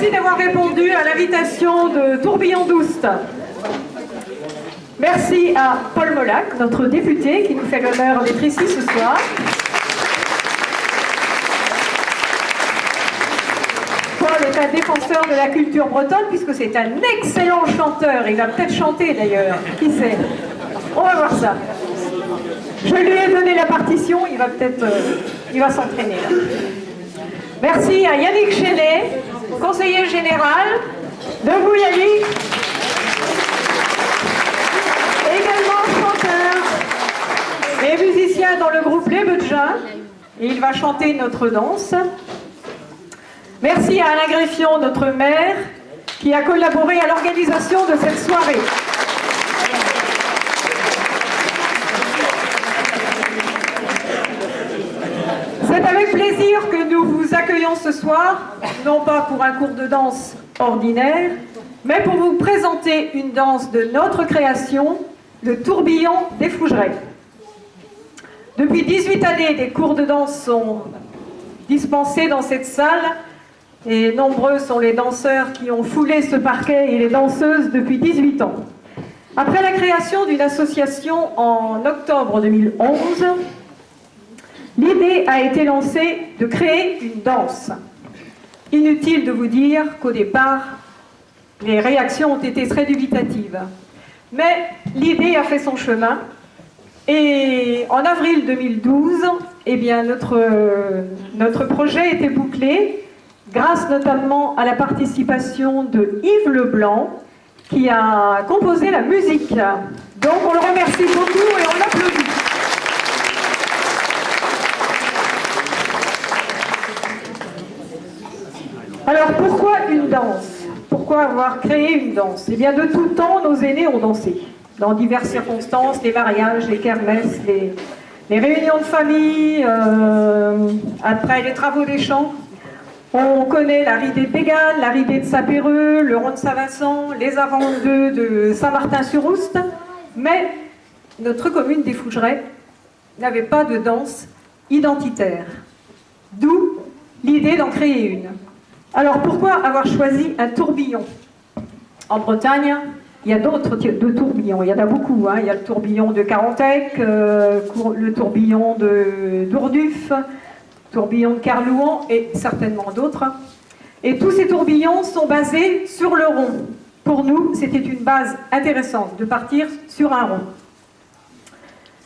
Merci d'avoir répondu à l'invitation de Tourbillon d'Oust. Merci à Paul Molac, notre député, qui nous fait l'honneur d'être ici ce soir. Paul est un défenseur de la culture bretonne, puisque c'est un excellent chanteur. Il va peut-être chanter d'ailleurs, qui sait? On va voir ça. Je lui ai donné la partition, il va peut-être il va s'entraîner là. Merci à Yannick Chenet, conseiller général. Debout Yannick. Également chanteur et musicien dans le groupe Les Beudjins. Et il va chanter notre danse. Merci à Alain Greffion, notre maire, qui a collaboré à l'organisation de cette soirée. C'est avec plaisir que nous vous accueillons ce soir, non pas pour un cours de danse ordinaire, mais pour vous présenter une danse de notre création, le tourbillon des Fougerets. Depuis 18 années, des cours de danse sont dispensés dans cette salle et nombreux sont les danseurs qui ont foulé ce parquet et les danseuses depuis 18 ans. Après la création d'une association en octobre 2011, l'idée a été lancée de créer une danse. Inutile de vous dire qu'au départ, les réactions ont été très dubitatives. Mais l'idée a fait son chemin. Et en avril 2012, eh bien, notre projet était bouclé, grâce notamment à la participation de Yves Leblanc, qui a composé la musique. Donc on le remercie beaucoup et on l'applaudit. Alors pourquoi une danse? Pourquoi avoir créé une danse? Eh bien de tout temps, nos aînés ont dansé. Dans diverses circonstances, les mariages, les kermesses, les réunions de famille, après les travaux des champs. On connaît la ridée de Bégane, la ridée de Sapéreux, le rond de Saint-Vincent, les avant-deux de Saint-Martin-sur-Oust. Mais notre commune des Fougerets n'avait pas de danse identitaire. D'où l'idée d'en créer une. Alors pourquoi avoir choisi un tourbillon? En Bretagne, il y a d'autres types de tourbillons, il y en a beaucoup. Il y a le tourbillon de Carantec, le tourbillon de Dourduf, le tourbillon de Carlouan et certainement d'autres. Et tous ces tourbillons sont basés sur le rond. Pour nous, c'était une base intéressante de partir sur un rond.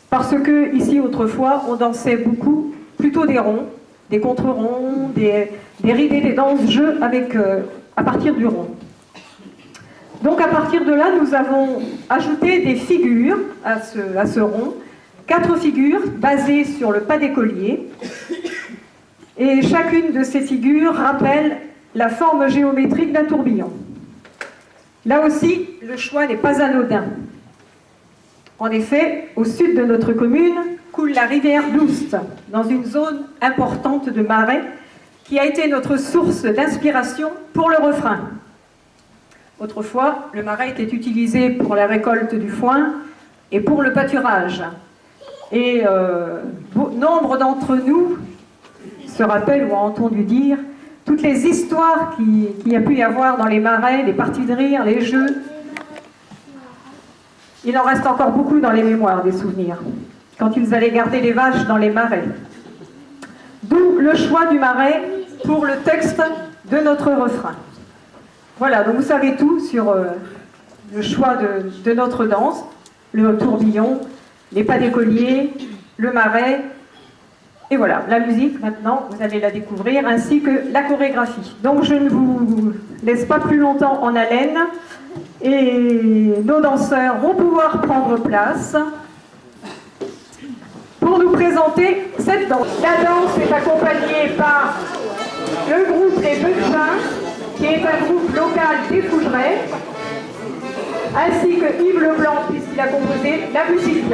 Parce que ici, autrefois, on dansait beaucoup, plutôt des ronds, des contre-ronds, des ridées, des danses-jeux à partir du rond. Donc à partir de là, nous avons ajouté des figures à ce rond, 4 figures basées sur le pas d'écolier. Et chacune de ces figures rappelle la forme géométrique d'un tourbillon. Là aussi, le choix n'est pas anodin. En effet, au sud de notre commune, coule la rivière d'Oust, dans une zone importante de marais, qui a été notre source d'inspiration pour le refrain. Autrefois, le marais était utilisé pour la récolte du foin et pour le pâturage. Et nombre d'entre nous se rappellent ou ont entendu dire toutes les histoires qu'il y a pu y avoir dans les marais, les parties de rire, les jeux. Il en reste encore beaucoup dans les mémoires, des souvenirs, quand ils allaient garder les vaches dans les marais. D'où le choix du marais pour le texte de notre refrain. Voilà, donc vous savez tout sur le choix de notre danse, le tourbillon, les pas d'écolier, le marais, et voilà, la musique maintenant, vous allez la découvrir, ainsi que la chorégraphie. Donc je ne vous laisse pas plus longtemps en haleine, et nos danseurs vont pouvoir prendre place pour nous présenter cette danse. La danse est accompagnée par le groupe Les Beudjins, qui est un groupe local des Fougerets, ainsi que Yves Leblanc, puisqu'il a composé la musique.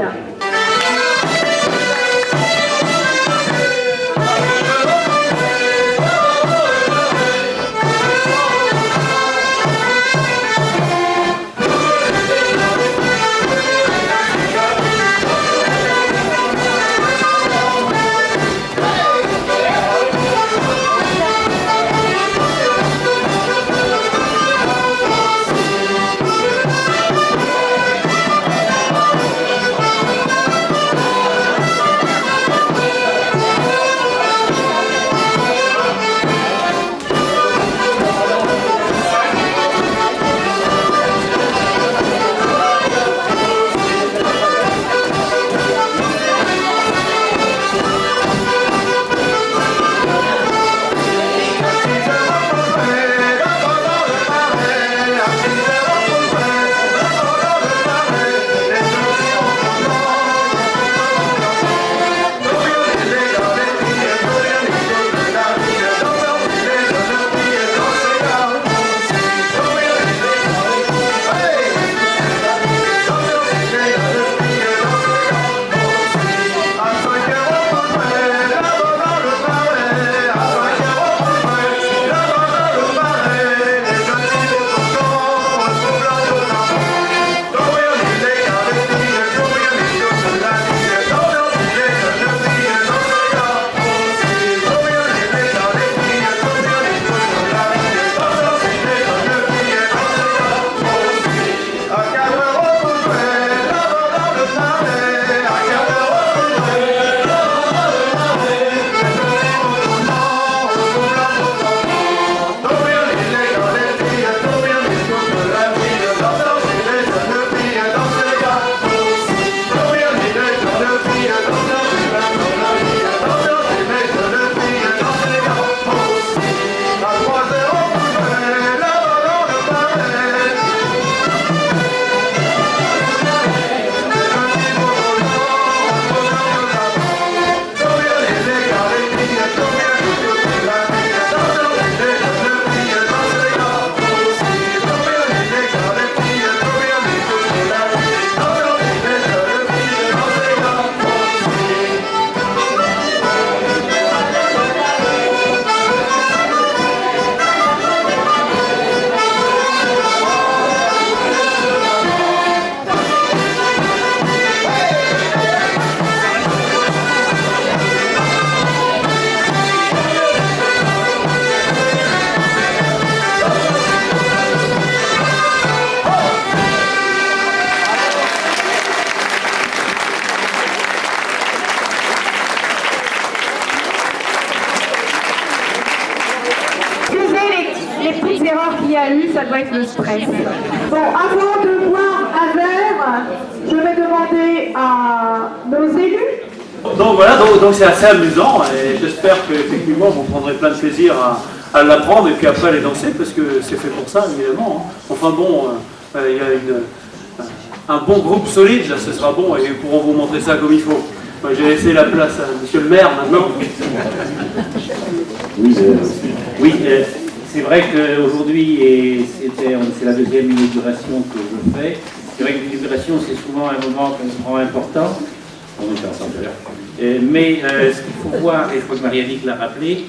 y a eu, ça doit être le stress. Bon, avant de boire un verre, je vais demander à nos élus. Donc voilà, donc c'est assez amusant et j'espère qu'effectivement vous prendrez plein de plaisir à l'apprendre et puis après à les danser parce que c'est fait pour ça évidemment. Enfin bon, il y a un bon groupe solide, là ce sera bon et ils pourront vous montrer ça comme il faut. J'ai laissé la place à monsieur le maire maintenant. Oui, c'est vrai qu'aujourd'hui, et c'est la deuxième inauguration que je fais, c'est vrai que l'inauguration c'est souvent un moment qu'on prend important. On était ensemble d'ailleurs. Mais ce qu'il faut voir, et je crois que Marie-Annick l'a rappelé,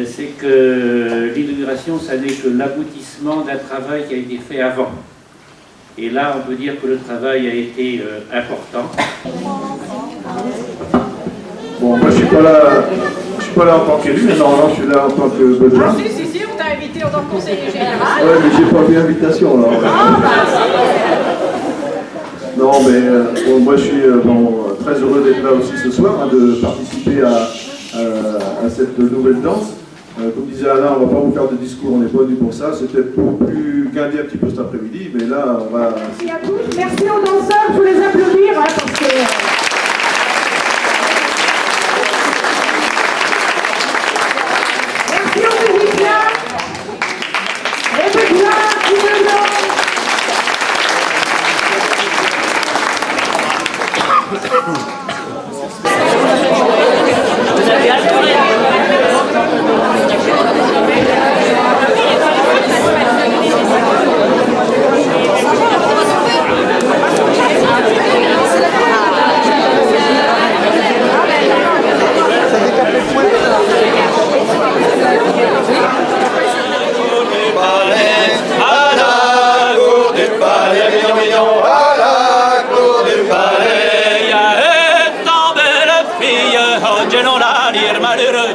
c'est que l'inauguration, ça n'est que l'aboutissement d'un travail qui a été fait avant. Et là, on peut dire que le travail a été important. Bon, moi je suis pas là en tant qu'élu, mais normalement je suis là en tant que besoin. Ah si, on t'a invité en tant que conseiller général. Ouais, mais j'ai pas vu l'invitation là. Ah bah Non, mais bon, moi je suis très heureux d'être là aussi ce soir, de participer à cette nouvelle danse. Comme disait Alain, on ne va pas vous faire de discours, on n'est pas venu pour ça. C'était pour plus guinder un petit peu cet après-midi, mais là on va. merci à tous, merci aux danseurs, il faut les applaudir parce que. Merci aux musiciens, les besoins qui nous donnent. Non la dire malheureux,